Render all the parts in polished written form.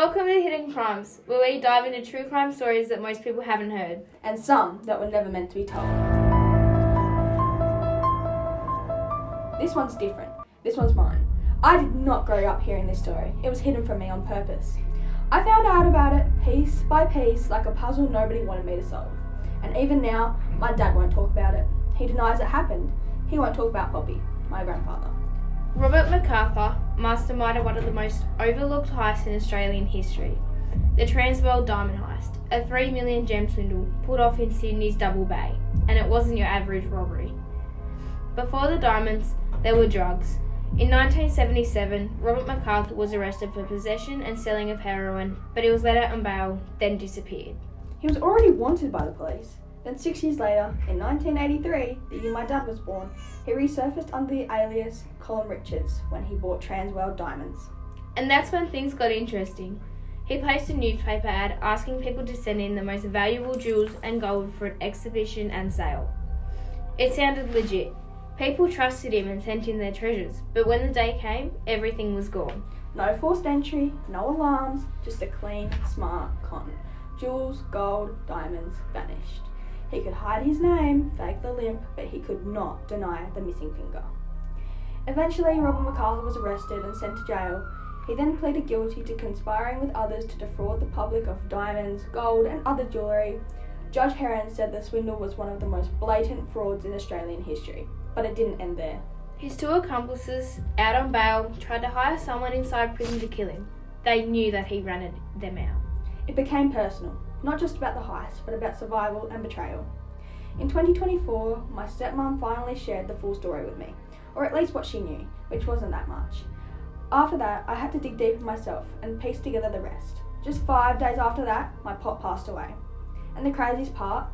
Welcome to Hidden Crimes, where we dive into true crime stories that most people haven't heard. And some that were never meant to be told. This one's different. This one's mine. I did not grow up hearing this story. It was hidden from me on purpose. I found out about it piece by piece like a puzzle nobody wanted me to solve. And even now, my dad won't talk about it. He denies it happened. He won't talk about Bobby, my grandfather. Robert MacArthur masterminded one of the most overlooked heists in Australian history, the Transworld Diamond Heist, a 3 million gem swindle pulled off in Sydney's Double Bay, and it wasn't your average robbery. Before the diamonds, there were drugs. In 1977, Robert MacArthur was arrested for possession and selling of heroin, but he was let out on bail, then disappeared. He was already wanted by the police. Then 6 years later, in 1983, the year my dad was born, he resurfaced under the alias Colin Richards when he bought Transworld diamonds. And that's when things got interesting. He placed a newspaper ad asking people to send in the most valuable jewels and gold for an exhibition and sale. It sounded legit. People trusted him and sent in their treasures, but when the day came, everything was gone. No forced entry, no alarms, just a clean, smart con. Jewels, gold, diamonds vanished. He could hide his name, fake the limp, but he could not deny the missing finger. Eventually, Robert MacArthur was arrested and sent to jail. He then pleaded guilty to conspiring with others to defraud the public of diamonds, gold, and other jewellery. Judge Heron said the swindle was one of the most blatant frauds in Australian history, but it didn't end there. His two accomplices, out on bail, tried to hire someone inside prison to kill him. They knew that he ran them out. It became personal, not just about the heist, but about survival and betrayal. In 2024, my stepmom finally shared the full story with me, or at least what she knew, which wasn't that much. After that, I had to dig deeper myself and piece together the rest. Just 5 days after that, my pop passed away. And the craziest part,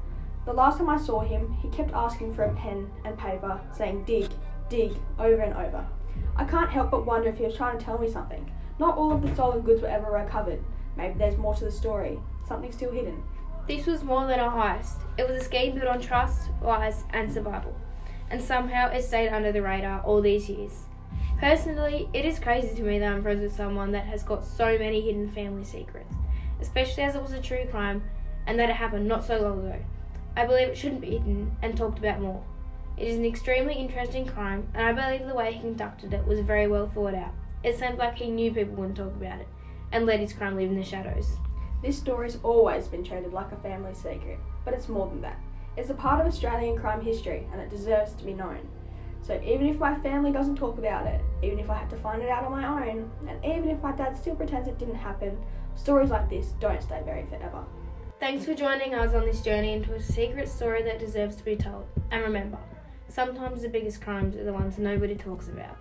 the last time I saw him, he kept asking for a pen and paper, saying dig, dig, over and over. I can't help but wonder if he was trying to tell me something. Not all of the stolen goods were ever recovered. Maybe there's more to the story, something still hidden. This was more than a heist. It was a scheme built on trust, lies, and survival. And somehow it stayed under the radar all these years. Personally, it is crazy to me that I'm friends with someone that has got so many hidden family secrets, especially as it was a true crime and that it happened not so long ago. I believe it shouldn't be hidden and talked about more. It is an extremely interesting crime, and I believe the way he conducted it was very well thought out. It seemed like he knew people wouldn't talk about it and let his crime live in the shadows. This story's always been treated like a family secret, but it's more than that. It's a part of Australian crime history, and it deserves to be known. So even if my family doesn't talk about it, even if I had to find it out on my own, and even if my dad still pretends it didn't happen, stories like this don't stay buried forever. Thanks for joining us on this journey into a secret story that deserves to be told. And remember, sometimes the biggest crimes are the ones nobody talks about.